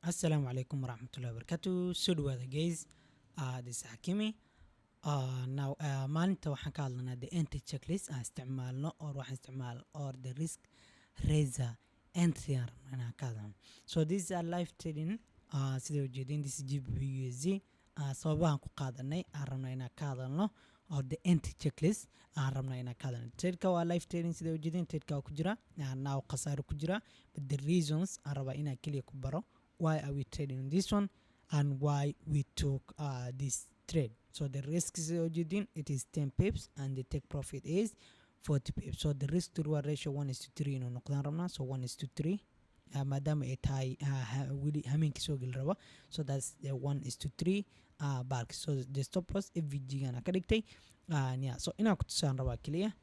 Assalamu alaikum warahmatullahi wabarakatuh. So dhawaada guys. This is Hakimi. Now maalinta waxaan ka hadlanaa the entry checklist aan isticmaalno or waxaan isticmaal or the risk raiser entry aan ka hadlano. So this is a live trading sida ujeedin this is GBUSD sababahan ku qaadanay aan rabnaa inaan ka hadalno or the entry checklist aan rabnaa inaan ka hadalno. Trade-ka waa live trading sida ujeedin trade-ka ku jira now khasaaro ku jira, but the reasons aan rabaa inaan kaliya ku baro why are we trading on this one and why we took this trade. So the risk is it is 10 pips and the take profit is 40 pips. So the risk to reward ratio 1:3 ino noqdaan rabnaa. So 1:3 maadaama ay tahay wili hameenkii soo gali raba, so that's the 1:3 bulk. So the stop loss FVG gana ka dhigtay yeah. So inaan ku tusaan rabaa kaliya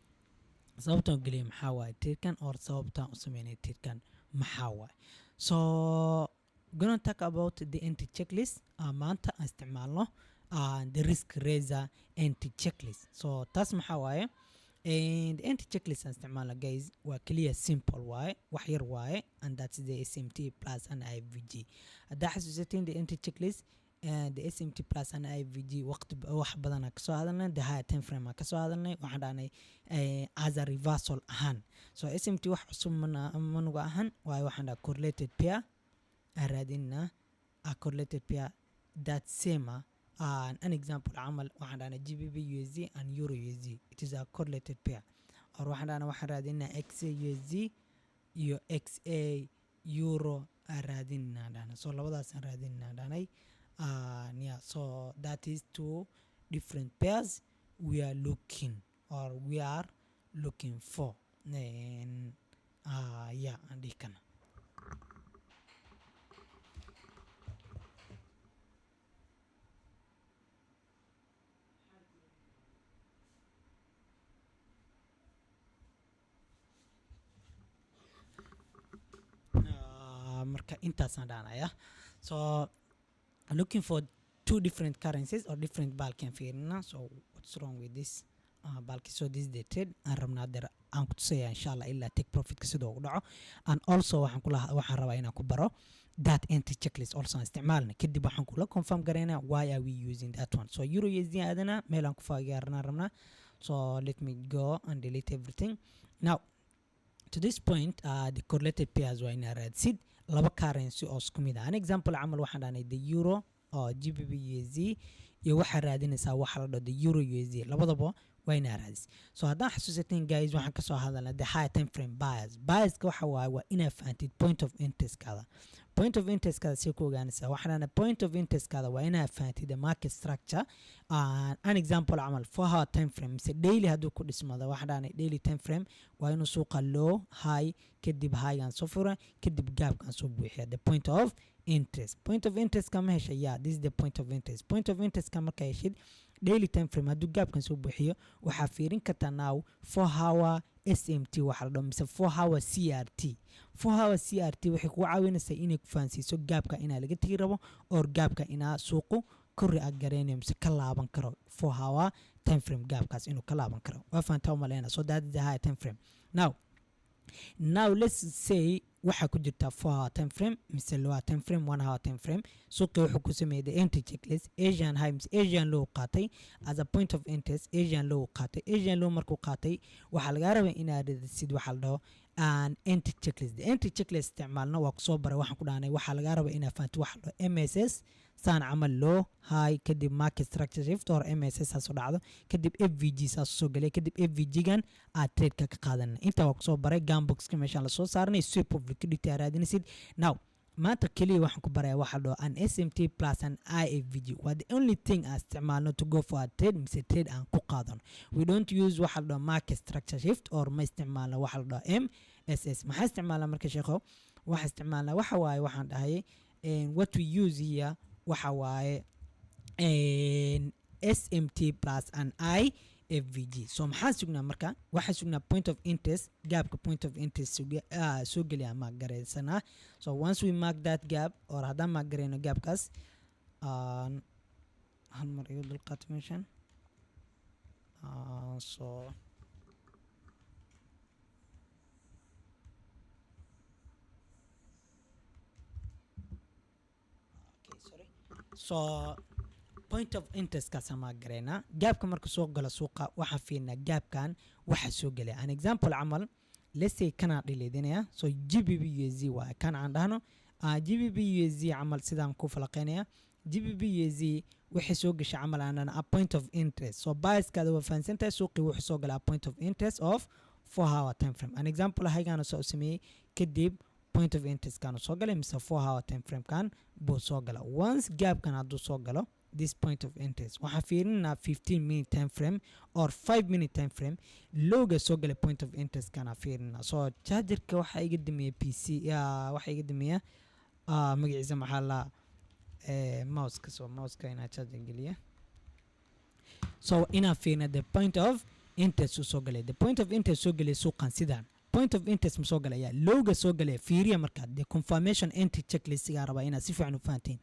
sababtaan u geliyay maxaa waaye trade-kan or sababtaan u sameynay trade-kan maxaa waaye. So gonna talk about the entry checklist maanta aan isticmaalno the risk raiser entry checklist. So taas maxaa waaye and the entry checklist aan isticmaalno guys waa kaliya simple waaye, wax yar waaye, and that's the SMT plus and IVG. haddaa xasuusatiin the entry checklist the SMT plus and IVG waqti wax badan aan kasoo hadalnay, the higher time frame aan kasoo hadalnay, waxaan dhahnay as a reversal ahaan. So SMT wax cusub manuga ahaan waaye, waxaan dhaha correlated pair aradina a correlated pair that same an example عمل waxaan dhahna GBP USD and Euro USD, it is a correlated pair. or waxaan dhahna waxaan raadina XA USD iyo XA Euro aradina dhahna, so labadaas aan raadina dhahnay yeah. So that is two different pairs we are looking for and yeah andhi kana. marka intaasaan dhaanaya. So looking for two different currencies or different bulk and fiirina. So what's wrong with this bulk? So this is the trade aan rabnaa der aan ku tusaya inshallah ilaa take profit ka sidoo ugu dhaco, and also waxaan rabaa inaan ku baro that entry checklist also aan isticmaalna, kadib waxaan kula confirm gareynaa why are we using that one. So Euro USD aadana meel aan ku faagaarnaa rabnaa. So let me go and delete everything now. To this point the correlated pairs waa inaa raadsid laba currency oo isku mid ah. An example camal waxaan dhahnay the euro oo GBP USD iyo waxaa raadinaysaa waxa la dhaho the Euro USD, labadaba waa inaa raadis. So haddaan xasuusatiin guys waxaan kasoo hadalnay the higher time frame buyerska waxa waaye waa inaa fahantid point of interest kaada. Point of interest kaada si ku ogaanaysaa, waxaan dhahnay point of interest kaada waa inaa fahantid the market structure. An example camal 4 hour time frame mise daily hadduu ku dhismada, waxaan dhahnay daily time frame waa inuu suuqa low high kadib high aan soo fura kadib gap aan soo buuxiya. The point of interest kama hesha, yeah, this is the point of interest. Point of interest ka marka heshid daily time frame hadduu gaabkan soo buuxiyo waxaa fiirin kartaa now 4 hour SMT waxa la dhaho mise 4 hour CRT. 4 hour CRT waxay kugu caawinaysaa inay ku fahansiiso gaabka inaa laga tegi rabo or gaabka inaa suuqu kori ag gareynayo mise ka laaban karo. 4 hour time frame gaabkaas inuu ka laaban karo waa fahantaa umaleyna. So that is the higher time frame. Now let's say waxa ku jirta 4 hour time frame mise lower time frame 1 hour time frame. suuqi wuxuu ku sameeyay the entry checklist Asian high mise Asian low qaatay as a point of interest. Asian low qaatay, Asian low markuu qaatay waxa laga rabaa inaad raadisid waxa la dhaho an entry checklist. The entry checklist isticmaalna waa ku soo baray, waxaan ku dhahnay waxa laga rabaa inaad fahanto waxa la dhaho MSS saan camal low high kadib market structure shift or MSS soo dhacdo kadib FVG soo galay kadib FVG gan trade ka qaadanay. inta waa ku soo baray gambox ka meeshaan la soo saarnay sweep of liquidity raadinaysid. Now maanta kaliya waxaan ku baraya waxa la dhaho an SMT plus an IFVG waa the only thing aan isticmaalno to go for a trade mise trade aan ku qaadano. We don't use waxa la dhaho market structure shift or ma isticmaalno waxa la dhaho MSS. maxaa isticmaalna marka sheekho? waxa isticmaalna waxa waaye waxaan dhahay what we use here waxa waaye SMT plus an IFVG. So maxaa sugnaa marka? waxaa sugnaa point of interest, gaabka point of interest soo geliya mark gareysanaa. So once we mark that gap or haddaan mark gareyno gaabkaas hal mar igu dulqaata meeshan. So so point of interest ka sama gareyna gaabka marka soo gala suuqa waxa fiirna gaabkan waxa soo galay an example amal let's say kana dhileedinaya so GBP USD waa kan aan dhahno GBP USD amal sidaan ku falaqeynaya GBP USD wixii soo gashay amal aan a point of interest so bias ka waa fahansantahay suuqi wuxuu soo galay point of interest of 4 hour time frame an example haygaana soo sameeyay kadib point of interest kan soo galay mise 4 hour time frame kan buu soo gala once gap kan haduu soo galo this point of interest waxa fiirina 15 minute time frame or 5 minute time frame looga soo galay point of interest kana fiirina so chargerka waxa iga damiyay PC waxa iga damiyay magaciisa maxaa la mouse ka ina charger geliya so ina fiirina the point of interest soo galay the point of interest soo galay suuqan sidaan point of interest ma soo galaya looga soo galay fiiriya marka the confirmation entry checklist ga raba ina si fiican u fahanteen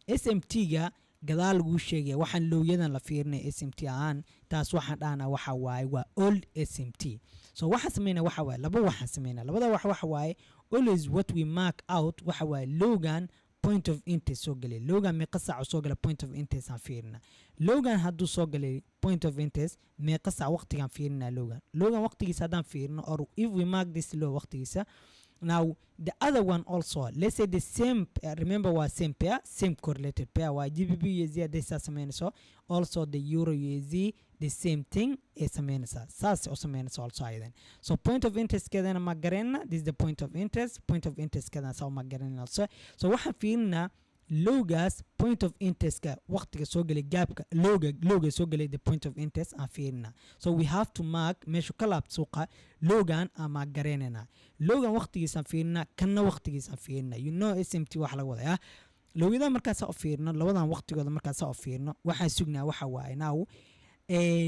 SMT ga gadaal lagu sheegay waxaan looyadan la fiirinay SMT aan taas waxaan dhaana waxa waay waa old SMT so waxa sameeyna waxa waay laba waxa sameeyna labada waxa waay always what we mark out waxa waay logan point of interest soo galay logan meeqa saac soo galay point of interest aan fiirina logan haduu soo galay point of interest meeqa saac waqtigan fiirina logan waqtigiisa hadaan fiirino or if we mark this low waqtigiisa now the other one also let's say the same remember was same pair same correlated pair why GBP USD this so also the euro USD the same thing is sas also then so point of interest kadana magarena this is the point of interest kadana so magarena also so waxa fiirina logas point of interest ka waqtiga soo galay gaabka loga soo galay the point of interest aan fiirina so we have to mark meesha kala suuqa logan ama gareynana logan waqtigiisa fiirina kana waqtigiisa fiirina you know SMT wax laga wadaya lowida markaas oo fiirino labadan waqtigooda markaas oo fiirino waxa sugnaa waxa waay now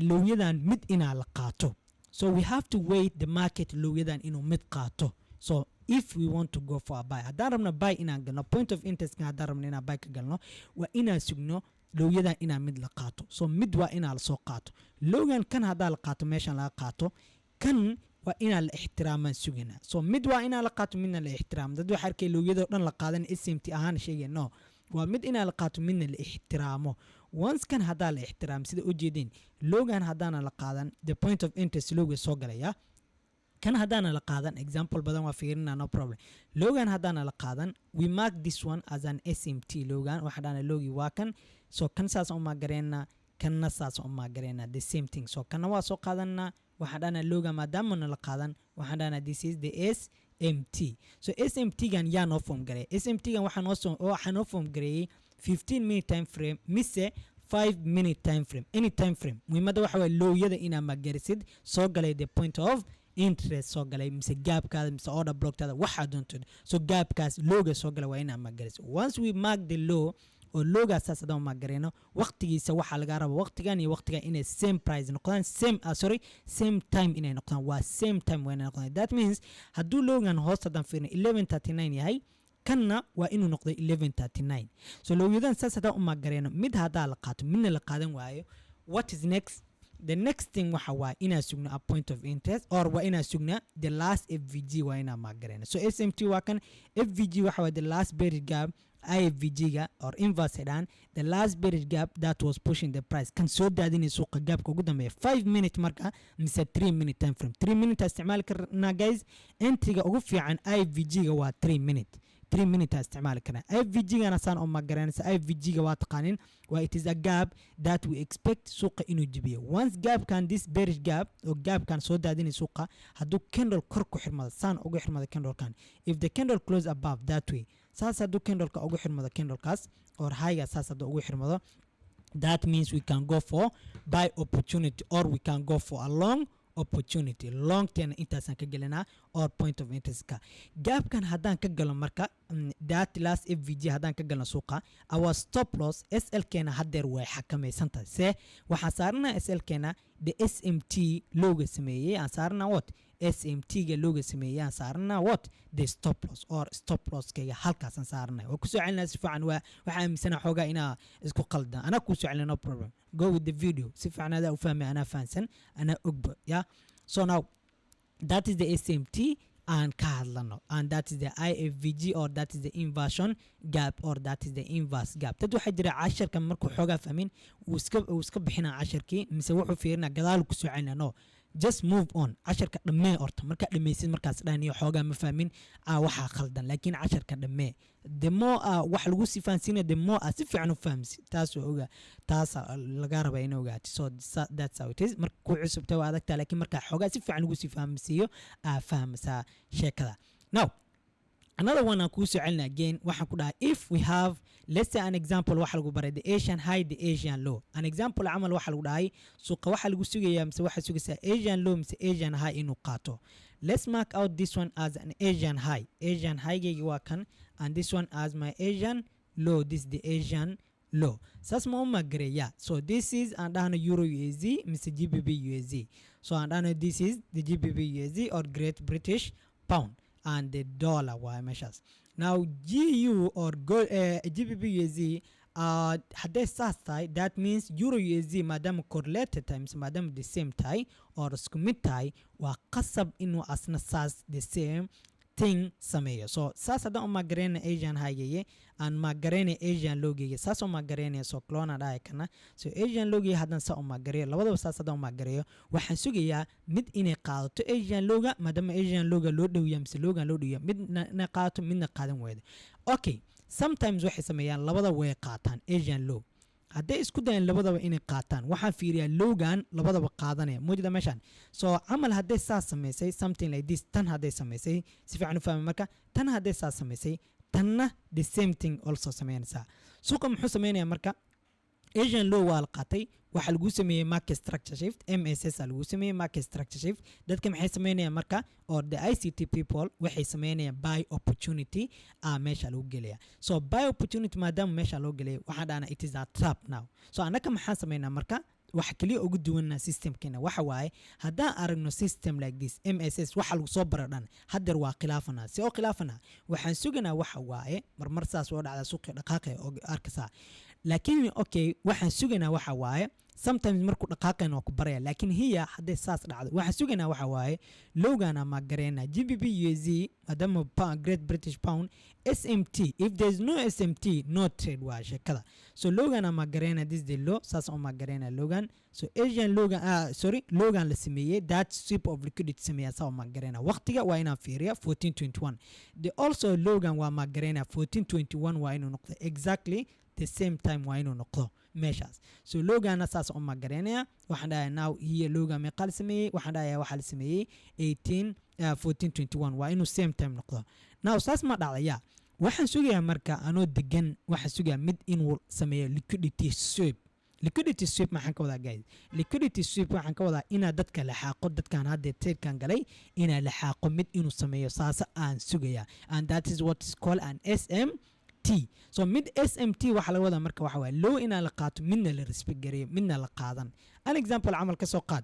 lowiyadan mid ina la qaato so we have to wait the market lowiyadan inuu mid qaato so if we want to go for a buy hadaan rabna buy inaan galno point of interest ka hadaan rabna inaan buy ka galno waa inaan sugno lowyadan inaan mid la qaato so mid waa inaan la soo qaato logan kan hadaa la qaato meeshan laga qaato kan waa inaan la ixtiraamaan sugina so mid waa inaan la qaato midna la ixtiraam dad waxa arkay lowyada dhan la qaadan SMT ahaan sheegayno waa mid inaan la qaato midna la ixtiraamo once kan hadaa la ixtiraam sida u jeedin logan hadaana la qaadan the point of interest loga soo galaya kan hadaana la qaadan example badan waa fiirina no problem logan hadaana la qaadan we mark this one as an SMT logan waxa dhaana logi waa kan so kan saas oo ma gareena kan saas oo ma gareena the same thing so kan waa soo qaadana waxa dhaana loga maadaama la qaadan waxa dhaana this is the SMT so SMT gan yaa no form garay SMT gan waxa no form garay 15 minute time frame mise 5 minute time frame any time frame muhiimada waxa way looyada ina ma garisid soo galay the point of interest soo galay mise gaabkaada mise order blocktada waxa doonto so gaabkaas looga soo galay waa ina ma garis once we mark the low oo looga saasada ma gareeno waqtigiisa waxa laga rabo waqtigan iyo waqtiga inay same price noqdaan same time inay noqdaan waa same time waa inay noqdaan that means haduu loogan hoostadan fiirno 1139 yahay kanna waa inuu noqdo 1139 so looyadan saasada ma gareeno mid hadaa la qaato midna la qaadan waayo what is next the next thing waxa waa ina sugna a point of interest or waa ina sugna the last FVG waa ina ma gareena so SMT waa kan FVG waxa waa the last bearish gap IFVG ga or inverse dan the last bearish gap that was pushing the price kan soo daadinay suuqa gaabka ugu dambeeya 5 minute marka mise 3 minute time frame 3 minute isticmaal karna guys entry ga ugu fiican IFVG ga waa 3 minute 3 minutes استعمال كنا FVG أنا سان أم مقارنة FVG واتقانين و it is a gap that we expect سوق إنه يجيبه once gap كان this bearish gap أو gap كان سودا دين سوق هدو candle كركو حرمة سان أوجو حرمة candle كان if the candle close above that way ساس هدو candle كأوجو حرمة candle كاس or high ساس هدو أوجو حرمة that means we can go for buy opportunity or we can go for a long opportunity long term interest ka galana or point of interest ka gap kan hadan ka galo marka that last FVG hadan ka galno suuqa our stop loss SL keena hadeer way xakameysanta se waxa saarna SL keena the SMT logo sameeyay aan saarna what SMT ga logo sameeyay aan saarna what the stop loss or stop loss ka halkaas aan saarna oo ku soo celinaa si fiican waxa amisana xogaa ina isku qaldan ana ku soo celina no problem go with the video si fiican aad u fahmay ana fahansan ana ogba yeah so now that is the SMT aan ka hadlano, and that is the IFVG or that is the inversion gap or that is the inverse gap. dad waxa jira casharka markuu xoogaa fahmin uu iska bixina casharkii mise wuxuu fiirina gadaal ku soo celina. No, just move on. casharka dhammee horta markaa dhammaysid markaas dhahaniyo xoogaa ma fahmin waxaa khaldan, laakiin casharka dhammee the more wax lagu sifaansiina the more si fiican u fahamsi taas laga raba inuu ogaato. So that's how it is. marka ku cusubta waa adagtaa, laakiin markaa xoogaa si fiican lagu sifaamsiiyo fahamsaa sheekada. Now another one aan kuu soo celina again waxaan ku dhahay if we have let's say an example waxa lagu baray the Asian high the Asian low. An example camal waxa lagu dhahay suuqa waxa lagu sugayaa mise waxa sugaysaa Asian low mise Asian high inuu qaato. Let's mark out this one as an Asian high. Asian high gayga waa kan, and this one as my Asian low. This is the Asian low. Saas ma umagareeya. So this is andana Euro USD mise GBP USD. So andana this is the GBP USD or Great British Pound, and the dollar waa measures. Now GU or GBP USD hadday saas tahay that means Euro USD maadaama correlated times maadaama the same tahay or isku mid tahay waa qasab inuu asna saas the same thing sameeyo. So saas haddaan umagareena Asian high aan magareena Asian low geye saas umagareena so clona dhahay kana. So Asian low geye haddaan saa umagareeyo labadaba saas haddaan umagareeyo waxaan sugayaa mid inay qaadato Asian lowga maadaama Asian lowga loo dhawiya mise lowgan loo dhawiya midna qaadato midna qaadan weydo. Okay, sometimes waxay sameeyaan labada way qaataan Asian low. hadday isku dayaan labadaba inay qaataan waxaan fiiriyaa lowgan labadaba qaadanaya moodida meeshan. So camal hadday saas samaysay something like this, tan hadday samaysay si fiican u fahmi marka tan hadday saas samaysay tanna the same thing also sameynaysaa. suuqa muxuu sameynayaa marka Asian low waa la qaatay waxa lagu sameeyay market structure shift MSS lagu sameeyay market structure shift. dadka maxay sameynayaan marka or the ICT people waxay sameynayaan buy opportunity meesha lagu gelaya. So buy opportunity maadaama meesha loo gelay waxaan dhaana it is a trap now. So anaka maxaan sameynaa marka waxa kaliya ugu duwanna systemkeena waxa waaye haddaan aragno system like this MSS waxa lagu soo baradhan haddar waa khilaafana si oo khilaafana waxaan suganaa waxa waaye marmar saas oo dhacda suuqa dhaqaaqay oo arkaysa. laakiin okay waxaan suganaa waxa waaye sometimes markuu dhaqaaqayna waa ku baraya, laakiin hiya hadday saas dhacdo waxaan suganaa waxa waaye lowgana ma gareena GBP USD maadaama Great British Pound SMT. If there's no SMT no trade waa sheekada. So lowgana ma gareena this the low saas oo ma gareena lowgan. So Asian lowgan lowgan la sameeyay that sweep of liquidity sameeya saa oo ma gareena waqtiga waa inaan fiiriya 1421. The also lowgan waa ma gareena 1421 waa inuu noqdo exactly the same time waa inuu noqdo measures. So lowgana saas oo ma gareena waxaan dhahay now here lowgan meeqa la sameeyay waxaan dhahay waxa la sameeyay 1421 waa inuu same time noqdo. Now saas ma dhacaya waxaan sugayaa marka anoo degan waxaan sugayaa mid inuu sameeyo liquidity sweep. liquidity sweep maxaan ka wadaa guys? liquidity sweep waxaan ka wadaa ina dadka la xaaqo dadkan hadda tradekan galay ina la xaaqo mid inuu sameeyo saas aan sugayaa, and that is what is called an SMT. So mid SMT waxa laga wadaa marka waxa waaye low ina la qaato midna la respect gareeyo midna la qaadan. An example camal ka soo qaad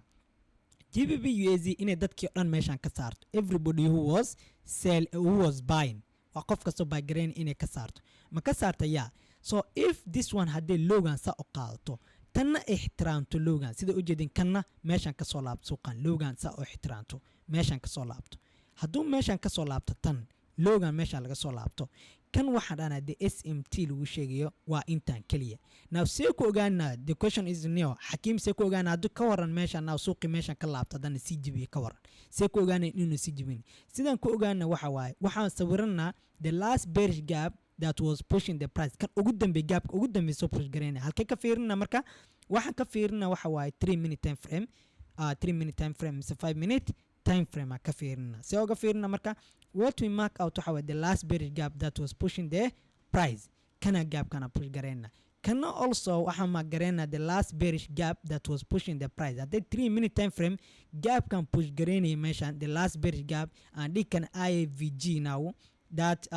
GBP USD inay dadkii dhan meeshan ka saarto everybody who was buying waa qof kastoo buy gareyn inay ka saarto ma ka saarta yaa. So if this one hadday lowgan saa u qaadato tanna ixtiraamto lowgan sida u jeedin kanna meeshan ka soo laabto suuqan lowgan saa u ixtiraamto meeshan ka soo laabto hadduu meeshan ka soo laabto tan lowgan meeshan laga soo laabto kan waxaan dhahnaa the SMT lagu sheegayo waa intaan keliya. Now see ku ogaana the question is new xakiim see ku ogaana hadduu ka waran meeshan now suuqi meeshan ka laabto haddana sii jibiye ka waran see ku ogaana inuu sii jibin. sidaan ku ogaana waxa waaye waxaan sawiranaa the last bearish gap that was pushing the price kan ugu dambe gapka ugu dambe soo push gareena halkee ka fiirina marka waxaan ka fiirina waxa waaye 3 minute time frame 3 minute time frame mise 5 minute time frame ka fiirina see uga fiirina marka what we mark out waxa waaye the last bearish gap that was pushing the price kana gap kana push gareena kana also waxa ma gareena the last bearish gap that was pushing the price at the 3 minute time frame gap can push gareena meeshan the last bearish gap and it can IFVG now that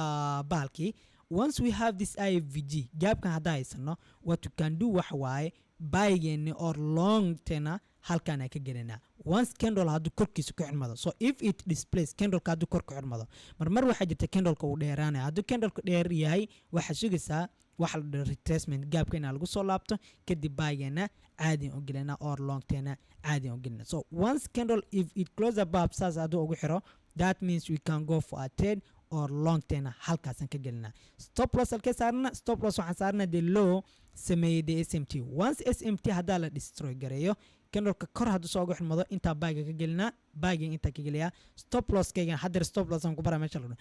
balki. Once we have this IFVG gap kan hadda haysano what we can do waxa waaye buying or long tenor halkan ay ka gelinaa once candle haddu korkiisa ku xirmado. So if it displays candle ka haddu kor ku xirmado marmar waxa jirta candle ka uu dheeraanay haddu candle ka dheer yahay waxa sugaysaa waxa la retracement gapka in lagu soo laabto kadib buying caadi oo gelina or long tenor caadi oo gelina. So once candle if it close above saas haddu ugu xiro that means we can go for a trade or long term halkaasan ka gelina stop loss halkee saarna stop loss waxaan saarna the low sameeyay the SMT once SMT hadaa la destroy gareeyo candleka kor haduu soo ugu xirmado inta baaga ka gelina baaga inta ka geliya stop loss kayga hadir stop loss aan ku bara meesha loo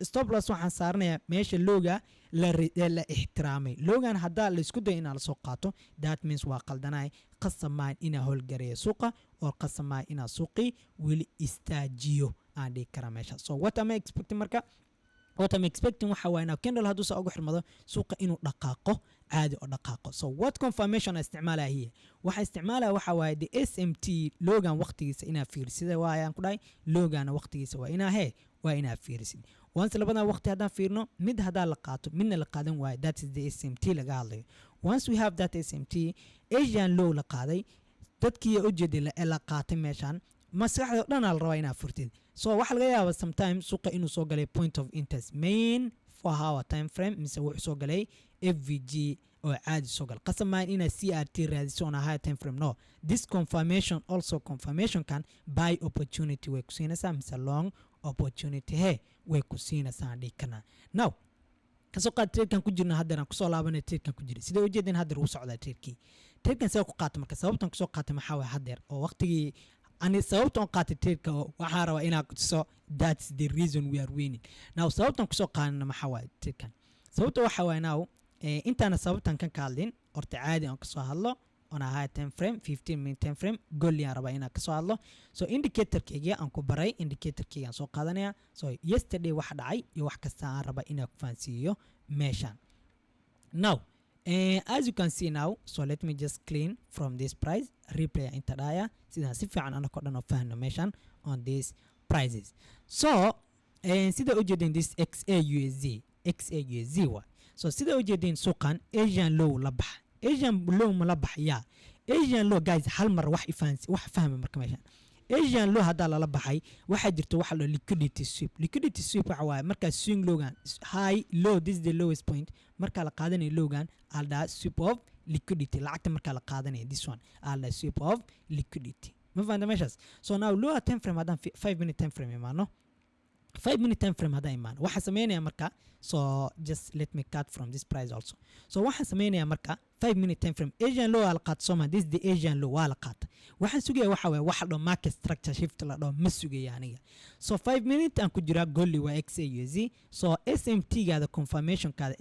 stop loss waxaan saarnaa meesha looga la ixtiraamay loogan hadaa la isku day in la soo qaato that means waa qaldanay qasamaan ina hol gareeyo suuqa oo qasamaan ina suuqi wili istaajiyo aan dhig kara meesha so what am I expecting marka what I'm expecting waxa waa inaa candle haduu soo ugu xirmado suuqa inuu dhaqaaqo caadi oo dhaqaaqo so what confirmation isticmaalaa hiya waxa isticmaalaa waxa waa the SMT logan waqtigiisa ina fiirsida waayaan ku dhahay logan waqtigiisa waa ina fiirsid once labada waqti hadaan fiirno mid hadaa la qaato midna la qaadan waay that is the SMT laga hadlayo once we have that SMT Asian low la qaaday dadkii u jeedin la qaatay meeshan maskaxda dhan la rabaa ina furtid so waxa laga yaabaa sometimes suuqa inuu soo galay point of interest main for our time frame mise wuxuu soo galay FVG oo caadi soo gal qasamaan ina CRT raadiso on a high time frame no this confirmation also confirmation can buy opportunity way ku siinaysaa mise long opportunity way ku siinaysaa dhikana now kasoo qaad tradekan ku jirna haddana ku soo laabanay tradekan ku jira sida u jeedin hadda uu socdaa tradekan soo ku qaato marka sababtan ku soo qaatay maxaa way hadeer oo waqtigii ani sababtan qaatay trade-ka waxa raba inaa kuso that's the reason we are winning now sababtan ku soo qaadana maxaa way trade-kan sababta waxa way now intaana sababtan kan kaalin horta caadi aan ka soo hadlo on a high time frame 15 minute time frame goal yaan raba inaa ka soo hadlo so indicator-kayga aan ku baray indicator-kayga aan soo qaadanaya so yesterday waxa dhacay iyo wax kasta aan raba inaa ku faansiiyo meeshan now as you can see now so let me just clean from this price replay inta dhaya sida si fiican ana ko dhan oo faahno meeshan on these prices so sida u jeedin this XAUSD wa so sida u jeedin suuqan Asian low la bax Asian low ma la baxaya Asian low guys hal mar wax fahmi marka meeshan Asian low hada la baxay waxa jirto waxa loo liquidity sweep waxa waa marka swing logan high low this is the lowest point marka la qaadanayo logan alda sweep of liquidity lacagta marka la qaadanayo this one alda sweep of liquidity ma fahantaa meeshas so now low time frame hadan 5 minute time frame imaano 5 minute time frame hadan imaano waxa sameeynaya marka so just let me cut from this price also so waxa sameeynaya marka 5 minute time frame Asian low al qaat soma this the Asian low wala qaat waxa sugaya waxa way waxa dho market structure shift la dho ma sugaya aniga so 5 minute aan ku jira goal waa XAUSD so SMT gaada confirmation kaada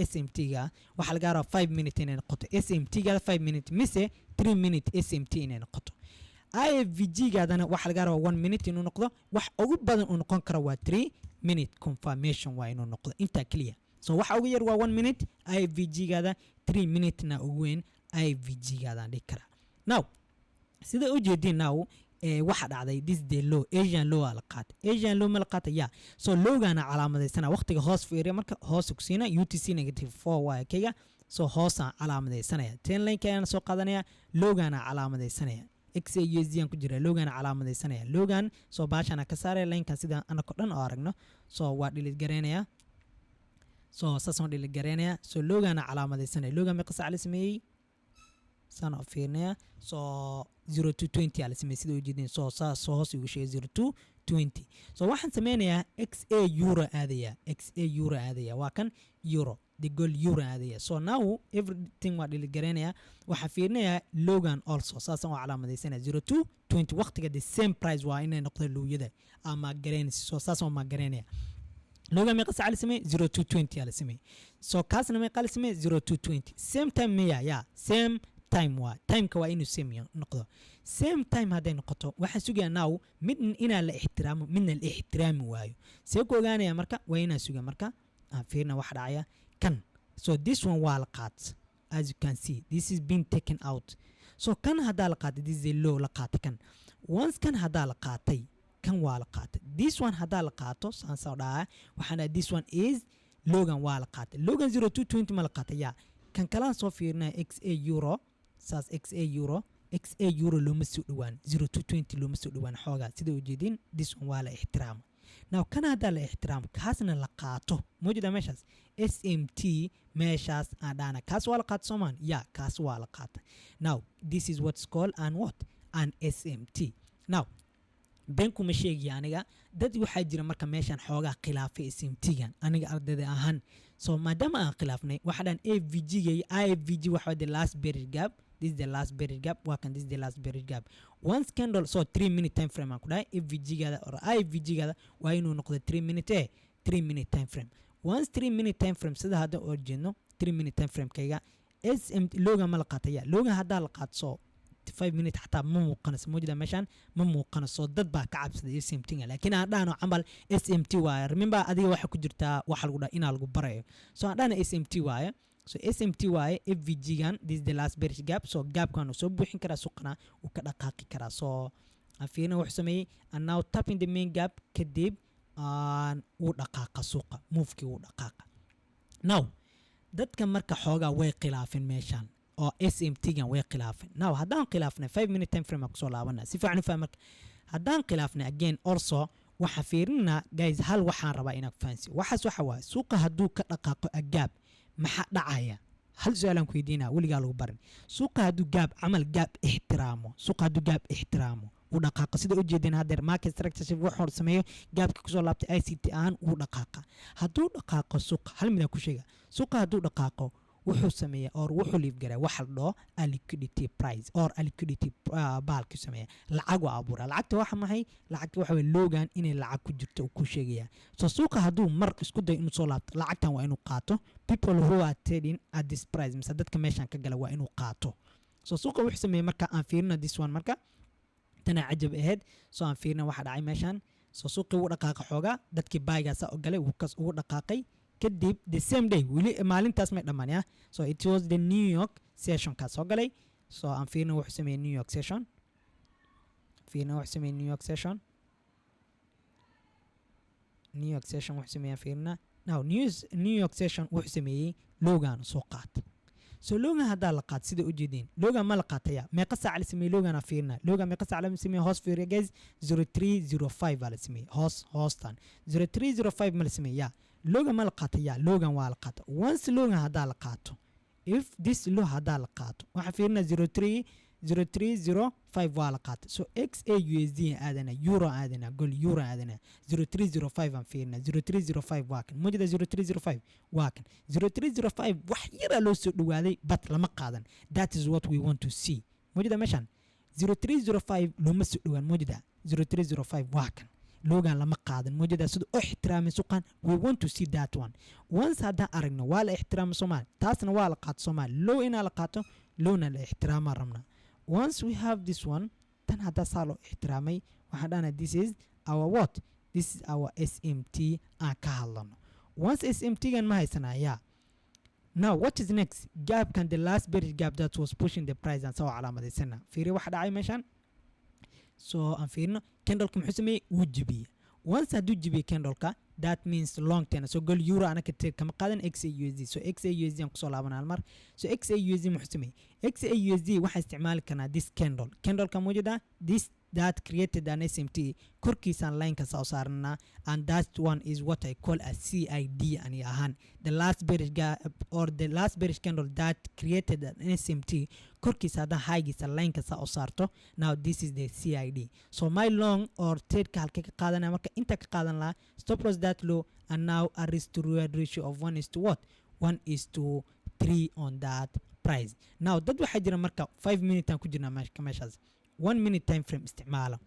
SMT ga waxa laga rabaa 5 minute inay noqoto SMT gaada 5 minute mise 3 minute SMT inay noqoto IFVG gaadana waxa laga rabaa 1 minute inuu noqdo wax ugu badan uu noqon karo waa 3 minute confirmation waa inuu noqdo inta clear so waxa ugu yar waa 1 minute IFVG gaada 3 minute na ugu weyn IFVG gaada dhig kara now sida u jeedin now waxa dhacday this day low Asian low la qaatay Asian low ma la qaatay so lowgana calaamadeysana waqtiga hoos fiiriya marka hoos ku siina UTC negative 4 waa kayga so hoosa calaamadeysanaya 10 line kayana soo qaadanaya lowgana calaamadeysanaya XAUSD aan ku jira lowgana calaamadeysanaya lowgan so baashana ka saaray line kan sida anako dhan oo aragno so waa delete gareynaya so saasan delete gareynaya so lowgana calaamadeysanaya lowgan meeqa sac la sameeyay sana fiirnaya so 0220 ala sameeyay sida u jeedin so hoos ugu sheegay 0220 so waxaan sameeynaya XA euro aadaya waa kan euro the goal euro aadaya so now everything waa delete gareynaya waxa fiirnaya logan also saasan oo calaamadeysanaya 0220 waqtiga the same price waa inay noqdo looyada ama gareynayso so saasan ma gareynaya logan meeqa sac la sameeyay 0220 ala sameeyay so kaasna meeqa la sameeyay 0220 same time miya same time waa timeka waa inuu same noqdo same time haday noqoto waxa sugaa now mid ina la ixtiraamo midna la ixtiraami waayo see ku ogaanaya marka waa ina sugaa marka fiirna wax dhacaya kan so this one waa la qaat as you can see this is being taken out so kan hadaa la qaatay this is a low la qaatay kan once kan hadaa la qaatay kan waa la qaatay this one hadaa la qaato saan soo dhaca waxana this one is logan waa la qaatay logan 0220 ma la qaatay kan kala soo fiirna XA euro saas XA euro loo soo dhawaan 0220 loo soo dhawaan xoogaa sida u jeedin this one waa la ixtiraam now kana hada la ixtiraam kaasna la qaato moojida meeshaas SMT meeshaas aadana kaas waa la qaato Soomaan kaas waa la qaata now this is what's called an SMT now beenku ma sheegi aniga dad waxaa jira marka meeshan xoogaa khilaafay SMT-gan aniga ardayda ahaan so maadaama aan khilaafnay waxa dhan AVG ga iyo IFVG waxa the last bearish gap, this is the last bearish gap, wakan this is the last bearish gap. Once candle so 3 minute time frame aan ku dhahay AVG gada or IFVG gada waa inuu noqdo 3 minute time frame. Once 3 minute time frame sida hadda oo jeedno 3 minute time frame kayga SMT looga ma la qaataya looga hadda la qaadso 5 minute حتى مو قنص موجودة مشان مو قنص صدق بقى كعب سد SMT لكن أنا عمل SMT واير remember أدي واحد كجرتا واحد قدا إن على الجبراء so أنا SMT واير so SMT واير FVG كان this is the last bearish gap so gap كانوا so بوحين كرا سوقنا وكذا قاقي كرا so أفينا وحسمي and now tapping the main gap كديب ودقاقة سوق move كي ودقاقة now dadka marka xoogaa way khilaafin meeshan oo SMT-gan way khilaafin now haddaan khilaafnay 5 minute time frame ku soo laabana si fiican u faham marka haddaan khilaafnay again also waxa fiirina guys hal waxaan rabaa inaad fahansi waxaas waxa waa suuqa hadduu ka dhaqaaqo agaab maxaa dhacaya hal su'aalan ku weydiinaa weligaa lagu barin suuqa hadduu gaab camal gaab ixtiraamo suuqa hadduu gaab ixtiraamo uu dhaqaaqa sida u jeedin haddeer market structure wuxuu sameeyo gaabka ku soo laabtay ICT ahaan uu dhaqaaqa hadduu dhaqaaqo suuqa hal mid aan ku sheega suuqa hadduu dhaqaaqo wuxuu sameeyaa or wuxuu liif garaa waxa la dhaho a liquidity price or a liquidity baalki sameeyaa lacag waa abuura lacagta waxa maxay lacagta waxa way loogan inay lacag ku jirto uu ku sheegaya so suuqa hadduu mar isku day inuu soo laabto lacagtan waa inuu qaato people who are trading at this price mise dadka meeshan ka gala waa inuu qaato so suuqa wuxuu sameeyaa marka aan fiirino this one marka tana cajab aheyd so aan fiirino waxa dhacay meeshan so suuqii uu dhaqaaqa xoogaa dadkii buygaas oo galay uu kas ugu dhaqaaqay kadib the same day wili maalintaas may dhamaan ya so it was the New York session ka soo galay so aan fiirino wuxuu sameeyay New York session wuxuu sameeyay fiirina now New York session wuxuu sameeyay logan soo qaat so logan hadda la qaat sida u jeedin logan ma la qaataya meeqa saac la sameeyay logan fiirina logan meeqa saac la sameeyay hoos fiiriya guys 0305 la sameeyay hoostan 0305 ma la sameeyay logan ma la qaataya logan waa la qaato once logan hadda la qaato if this low hadda la qaato waxa fiirina 0305 waa la qaato so XAUSD aadana euro aadana gol euro aadana 0305 aan fiirina 0305 waa kan mujada 0305 waa kan 0305 wax yara loo soo dhawaaday but lama qaadan that is what we want to see mujada meeshan 0305 loo ma soo dhawaan mujada 0305 waa kan logan lama qaadan mujada sida oo ixtiraamay suuqan we want to see that one once hadda aragno waa la ixtiraam Soomaali taasna waa la qaato Soomaali low ina la qaato lowna la ixtiraama rabna once we have this one tan hadda saalo ixtiraamay waxa dhana this is our what this is our SMT aan ka hadlano once SMT gan ma haysanaya now what is next gap can the last bearish gap that was pushing the price and so calaamadaysan fiiri waxa dhacay meeshan so aan fiirino candle-ka muxuu sameeyay wuu jibiyay once hadduu jibiyay candle-ka that means long term so gol euro anaka trade kama qaadan XAUSD so XAUSD aan kusoo laabanaa hal mar so XAUSD muxuu sameeyay XAUSD waxaa isticmaali karnaa this candle-ka mujada this that created an SMT korkiisaan line ka soo saarnaa and that one is what I call a CID ani ahaan the last bearish gap or the last bearish candle that created an SMT korkiisa hadda highgiisa line ka soo saarto now this is the CID so my long or trade ka halka ka qaadanaya marka inta ka qaadan lahaa stop loss that low and now a risk to reward ratio of 1 is to what 1 is to 3 on that price now dad waxa jira marka 5 minute aan ku jirnaa meeshaas 1 minute time frame isticmaala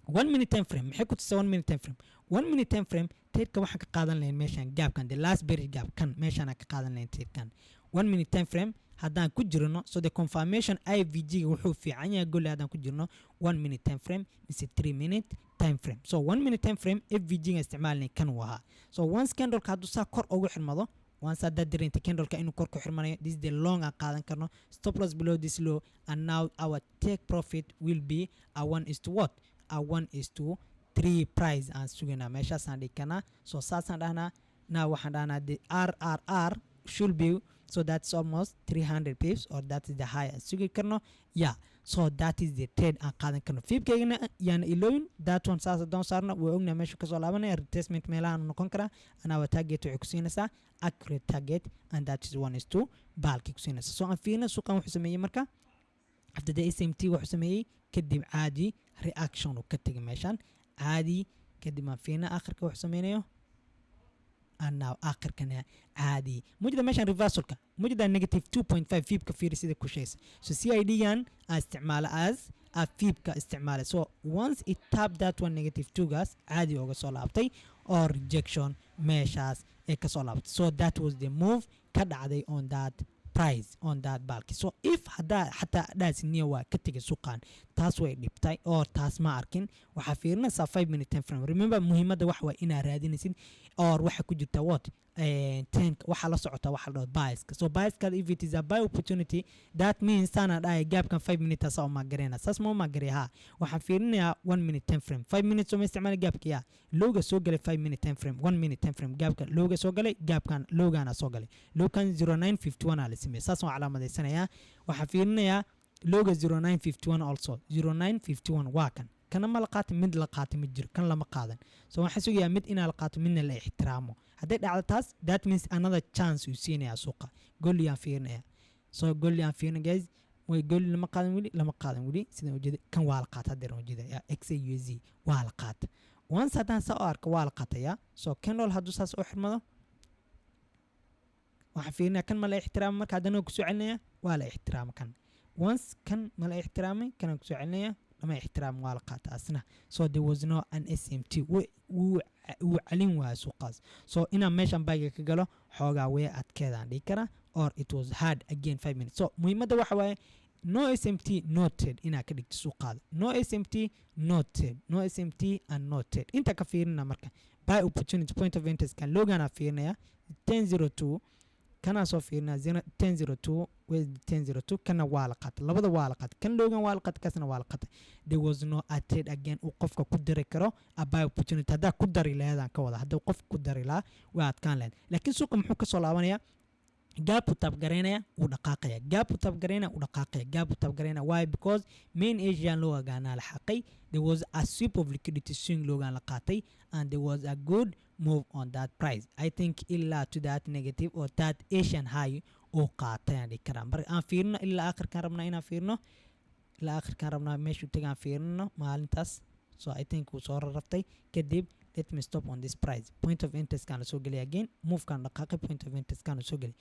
1 minute time frame maxay ku tusay 1 minute time frame 1 minute time frame trade-ka waxa ka qaadan lahayn meeshan gapkan the last bearish gap kan meeshan ka qaadan lahayn trade-kan 1 minute time frame haddaan ku jirno so the confirmation IVG wuxuu fiican yahay gol haddaan ku jirno 1 minute time frame is a 3 minute time frame so 1 minute time frame FVG ga isticmaalnay kan waha so once candle ka haduu saa kor ugu xirmado once that direct candle ka inuu kor ku xirmanayo this is the long aan qaadan karno stop loss below this low and now our take profit will be a 1 is to what a 1 is to 3 price aan sugana meeshaas aan dhigana so saasaan dhahnaa now waxaan dhahnaa the RRR should be so that's almost 300 pips or that is the high aan sugi karno yeah so that is the trade aan qaadan karno fiibkeygana yaan ilowin that one saas doon saarno way ogna meesha ka soo laabanaya retracement meelaha noqon kara ana wa target waxay ku siinaysaa accurate target and that is 1 is to baalki ku siinaysaa so aan fiirina suuqan wuxuu sameeyay marka after the SMT wuxuu sameeyay kadib caadi reaction ka tagay meeshan caadi kadib ma fiina aakhirka wax sameeyo أنا آخر كنا عادي موجودة ماشان ريفرسالك موجودة نيجاتيف 2.5 فيب كفير سيدا كوشيس so CID يان استعماله as a فيب كاستعماله so once it tap that one negative 2 gas عادي أوجا صلابتي or rejection measures إيكا صلابتي so that was the move كد عادي on that price on that bulk so if هذا حتى داس نيوا كتيجي سوقان تاس وين دبتاي or تاس ما أركن وحفيرنا صار 5 minute time frame remember مهمة ده وحوة إنا رادي نسين or waxa ku jirta what tank waxa la socota waxa la bias so bias if it is a buy opportunity that means sana ay gap kan 5 minutes oo ma gareena sas ma gareeha waxa fiirinaya 1 minute time frame 5 minutes oo ma isticmaal gap kiya looga soo galay 5 minute time frame 1 minute time frame gap kan looga soo galay gap kan loogana soo galay loo kan 0951 ala simay sas oo calaamadeysanaya waxa fiirinaya looga 0951 also 0951 waa kan kana ma la qaatay mid la qaatay mid jir kan lama qaadan so waxa sugayaa mid ina la qaato midna la ixtiraamo haday dhacdo taas that means another chance uu siinaya suuqa gool yaan fiirinaya so gool yaan fiirinaya guys way gool lama qaadan wili sida ujeeda kan waa la qaata hadeer ujeeda ya XAUZ waa la qaata once hadan soo arko waa la qaataya so candle haduu saas u xirmado waxa fiirinaya kan ma la ixtiraamo marka hadana ku soo celinaya waa la ixtiraamo kan once kan ma la ixtiraamay kan ku soo celinaya لما احترام والقات أصلا so there was no an SMT وعلم وسوقاز so إنا ماشان باقي كقوله حوجا ويا أتكذا ديكرا or it was hard again 5 minutes so مهمة ده وحوي no SMT noted إنا كديك سوقاز no SMT noted no SMT and noted إنت كفيرنا مركا buy opportunity point of interest كان لوجانا فيرنا يا 1002 كان صوفينا 1002 with 1002 كان والقات لبدا والقات كان لوغان والقات كاسنا والقات there was no a trade again وقفك كدري كرو a buy opportunity هذا كدري لا هذا كودا هذا وقف كدري لا واد كان لين لكن سوق محوك سولابانيا جاب تبغرينا ودقاقيا جاب تبغرينا ودقاقيا جاب تبغرينا why because main Asian لو غانا الحقي there was a sweep of liquidity swing لو غانا لقاتي and there was a good move on that price I think illa to that negative or that Asian high oo qaatay كرام بر aan fiirno ila aakhir kan rabna ina fiirno ila aakhir kan rabna meeshu tagaan fiirno maalintaas so I think uu soo rartay kadib let me stop on this price point of interest kan soo gali again move kan dhaqaaqay point of interest kan soo gali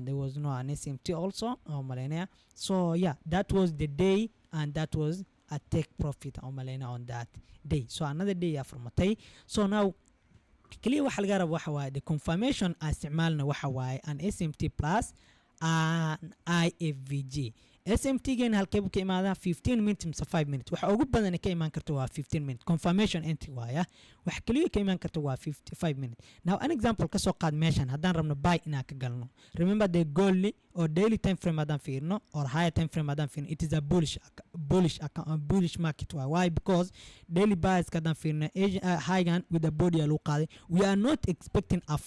there was no an SMT also malena so yeah that was the day and that was a take profit malena on that day so another day aftermatay so now كلي waxa laga rabo waxa waaye the confirmation isticmaalna waxa waaye an SMT plus an IFVG SMT gain halkee ka imaada 15 minutes to 5 minutes waxa ugu badan ka imaan karto waa 15 minutes confirmation entry waaya waxa kaliya ka imaan karto waa 55 minutes now an example ka soo qaad meeshan hadaan rabno buy ina ka galno remember the goal or daily time frame hadaan fiirno or higher time frame hadaan fiirno it is a bullish market why because daily buys hadaan fiirno high gan with the body alu qaaday we are not expecting a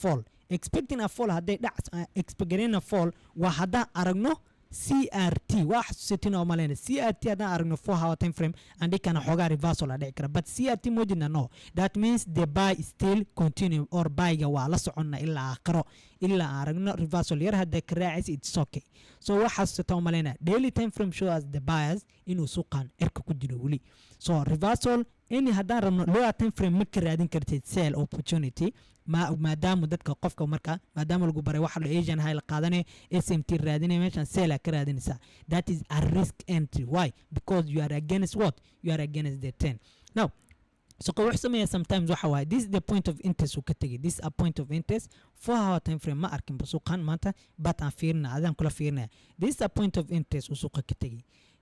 fall haday dhac expecting a fall wa hadaan aragno CRT wax sitin oo maleena CRT hadaan aragno 4 hour time frame and they can xogaa reversal dhici kara but CRT moojina no that means the buy still continue or buy ga waa la soconna ilaa aakhiro ilaa aragno reversal yar hada ka raacis it's okay so waxa sitin oo maleena daily time frame shows the buyers inuu suuqan erka ku jiro wali so reversal in hadaan rabno lower time frame ma ka raadin kartid sell opportunity maadaama dadka qofka marka maadaama lagu baray waxa la Asian high la qaadanay SMT raadinay meeshan sell ka raadinaysa that is a risk entry why because you are against what you are against the 10 now so wax sameeya sometimes waxa waaye this is the point of interest uu ka tagay this a point of interest 4 hour time frame ma arkin suuqan maanta but aan fiirna adaan kula fiirnaa this is a point of interest uu suuqa ka tagay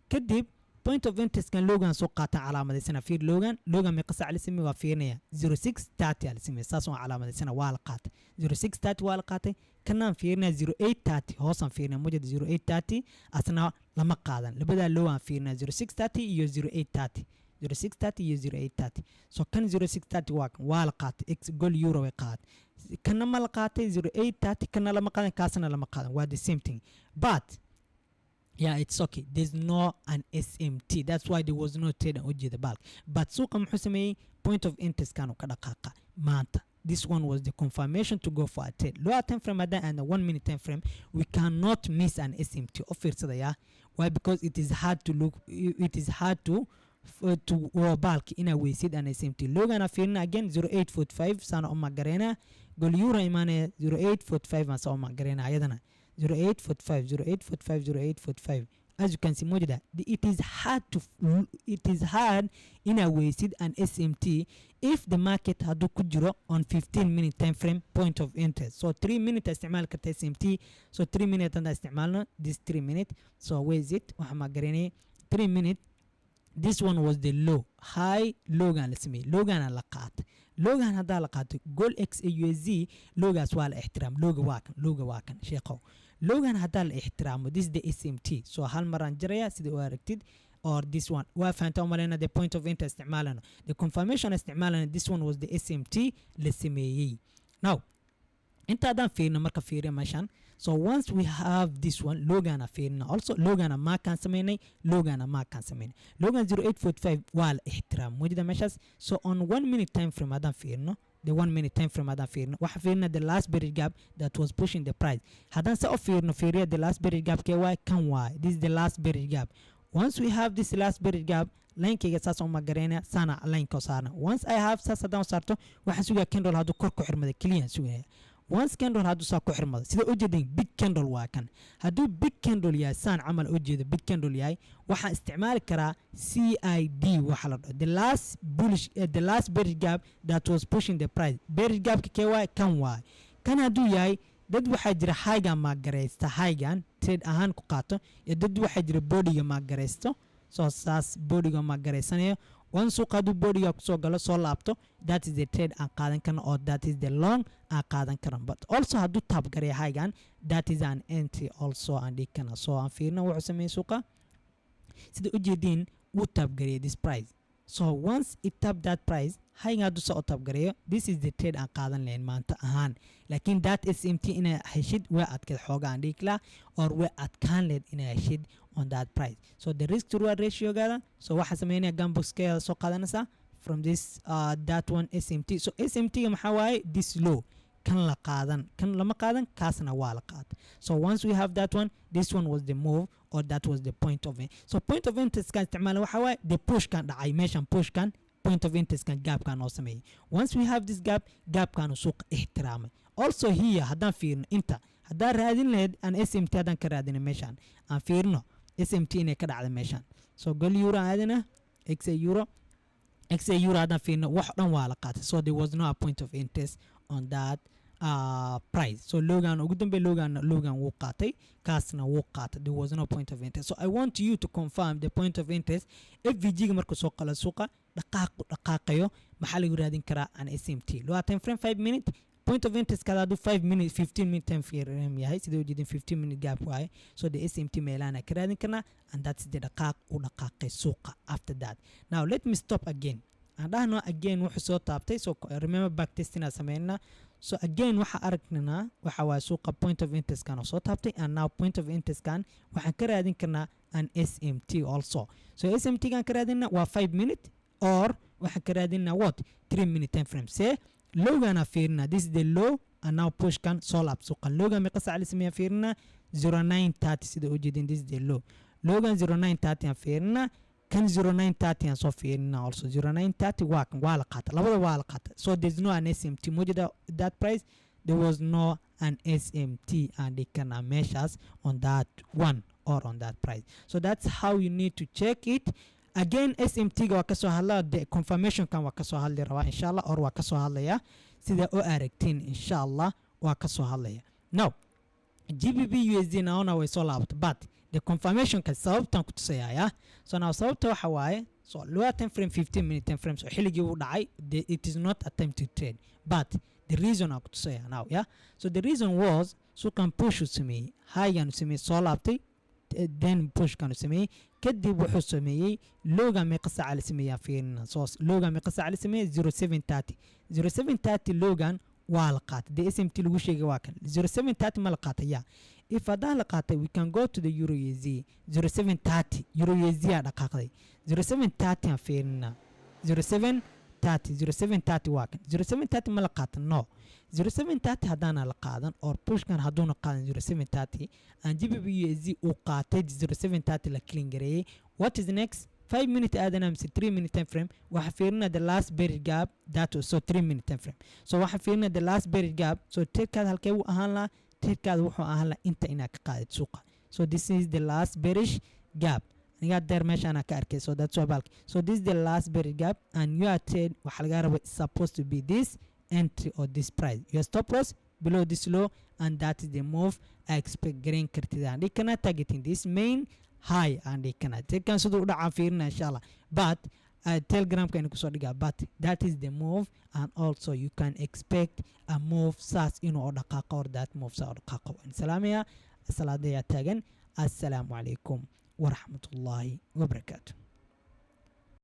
kadib point of interest kan logan soo qaata calaamadaysan fiir logan ma qasac la sameeyo waa fiirnaya 0630 la sameeyo saas oo calaamadaysan waa la qaatay 0630 waa la qaatay kanaan fiirnaa 0830 hoosan fiirnaa mujad 0830 asna lama qaadan labada logan fiirnaa 0630 iyo 0830 0630 iyo 0830 so kan 0630 waa la qaatay x goal euro way qaat kana ma la qaatay 0830 kana lama qaadan kaasna lama qaadan waa the same thing but yeah it's okay there's no an SMT that's why there was no trade on the bulk but suuqa muxuu sameeyay point of interest kan ka dhaqaaqa maanta this one was the confirmation to go for a trade. Lower time frame and the 1 minute time frame, we cannot miss an SMT. Why? Because it is hard to look, it is hard to bulk in a way said an SMT. Logan Afirna again 0845 sana Magarena, Golura Imane 0845 and so Magarena Ayadana 0845. As you can see, it is hard in a way said an SMT if the market had to kujuro on 15-minute time frame point of interest. So 3 minutes استعمال كت SMT. So 3 minutes and استعمالنا this 3 minutes. So where is it? 3 minutes. This one was the low. High Logan اسمي Logan لقات. Logan هذا لقات gold XAUSD Logan سوال احترام لوغا واكن شيخو. Logan هذا الاحترام. This is the SMT. So هالمرة نجريا سيدي واركتد or this one. وفهمت أمالنا the point of interest استعمالنا. The confirmation استعمالنا this one was the SMT لسميي. Now انت هذا فينا مركب فيري ماشان. So once we have this one, Logan affairna also Logan ma kan sameynay Logan ma kan sameynay Logan 0845 wal ihtiram mujida meshas. So on 1 minute time frame adan fearno the 1 minute time frame adan fearno waxa fearna the last bearish gap that was pushing the price hadan sa fearno fearia the last bearish gap ke why kan why this is the last bearish gap. Once we have this last bearish gap line kega saas oo magarena sana line ko saarna once I have saas adan sarto waxa suga candle hadu kor ku xirmada kaliya sugaya. Once candle hadu saa ku xirmada sida u jeedin big candle waa kan hadu big candle yahay saan amal u jeedo big candle yahay waxa isticmaali kara CID waxa la the last bullish the last bearish gap that was pushing the price bearish gap ke waa kan waa kan hadu yahay dad waxa jira high ma gareysta high-gan trade ahaan ku qaato iyo dad waxa jira body ma gareysto soo saas body ma gareysanayo once qadu body ku soo galo soo laabto that is the trade aan qaadan karno or that is the long aan qaadan karno but also hadu tab gareey high-gan that is an entry also aan dhigana soo aan fiirna wuxuu sameeyay suuqa sida u jeedin uu tab gareey this price. So once it tap that price high hadu soo tab gareeyo this is the trade aan qaadan leen maanta ahaan laakiin that SMT ina heshid waa adkeed xooga aan dhigla or waa adkaan leed ina heshid on that price. So the risk to reward ratio gada so waxa sameeynaya gambox scale soo qaadanaysa from this that one SMT. So SMT maxaa waaye this low kan la qaadan kan lama qaadan kaasna waa la qaad. So once we have that one this one was the move or that was the point of it. So point of interest kan isticmaal waxa waaye the push kan dhacay meeshan push kan point of interest kan gap kan oo sameeyay. Once we have this gap kan suuq ihtiramay. Also here hadan fiirno inta hadan raadin leed an SMT hadan ka raadin meeshan aan fiirno SMT inay ka dhacday meeshan. So gal euro aadana XA euro hadan fiirno wax dhan waa la qaatay. So there was no point of interest on that price. So Logan ugu dambe Logan wuu qaatay kaasna wuu qaatay there was no point of interest. So I want you to confirm the point of interest FVG markuu soo qala suuqa dhaqaaqayo maxaa lagu raadin karaa an SMT low time frame 5 minutes point of interest kada 5 minutes 15 minute time frame yahay sida ujeedin 15 minute gap waaye. So the SMT meelana ka raadin karna and that's the dhaqaaq u dhaqaaqay suuqa after that. Now let me stop again and dhahno again wuxuu soo taabtay. So remember back testing sameeyna. So again waxa aragnana waxa waa suuqa point of interest kan soo taabtay and now point of interest kan waxaan ka raadin karna an SMT also. So SMT kan ka raadina waa 5 minute or waxaan ka raadina what 3 minute time frame. Say Logan afirna this is the low and now push kan soo laab suuqa Logan meeqa ali sameeya afirna 0930 sida u jeedin this is the low Logan 0930 afirna kan 0930 soo fiirina also 0930 waa la qaata labada waa la qaata. So there's no an SMT mujida that price there was no an SMT and they can measures on that one or on that price. So that's how you need to check it. Again SMT waa ka soo hadla the confirmation kan waa ka soo hadli rabaa inshallah or waa ka soo hadlaya sida oo aragtiin inshallah waa ka soo hadlaya. Now GBP USD naona way soo laabto but the confirmation kan sababtan ku tusayaya. So now sababta waxa waaye so lower time frame 15 minute time frame so xiligi uu dhacay it is not a time to trade but the reason aku tusaya now yeah. So the reason was so kan push usmay high gan usmay soo laabtay then push kan usmay kadib wuxuu sameeyay Logan meeqa ali sameeya fiirina. So Logan meeqa ali sameeyay 0730 Logan waa la qaatay the SMT lagu sheegay waa kan 0730 ma la qaatay ya. If hadan la qaatay we can go to the euro USD 0730 euro USD dhaqaaqday 0730 aan fiirina 07 0730 waa kan 0730 ma la qaatan no 0730 haddaana la qaadan or pushkan hadduuna qaadan 0730 aan GBP/USD uu qaatay 0730 la clean gareeyay what is next 5 minute aadana mise 3 minute time frame waxa fiirina the last buried gap that was so 3 minute time frame so waxa fiirina the last buried gap so tirkaad halkee uu ahaan lahaa tirkaad wuxuu ahaan lahaa inta inaad ka qaadid suuqa so this is the last bearish gap aniga der meeshaan ka arkay so that's why balki so this is the last buried gap and your trade waxa laga rabo is supposed to be this entry or this price your stop loss below this low and that is the move I expect green kartida and kana targeting this main high and kana kan sidoo u dhaca fiirina insha Allah but telegram kan ku soo dhiga but that is the move and also you can expect a move sas inuu dhaqaaqo or that move sa dhaqaaqo salaamaya salaadaya taagan assalamu alaykum ورحمة الله وبركاته.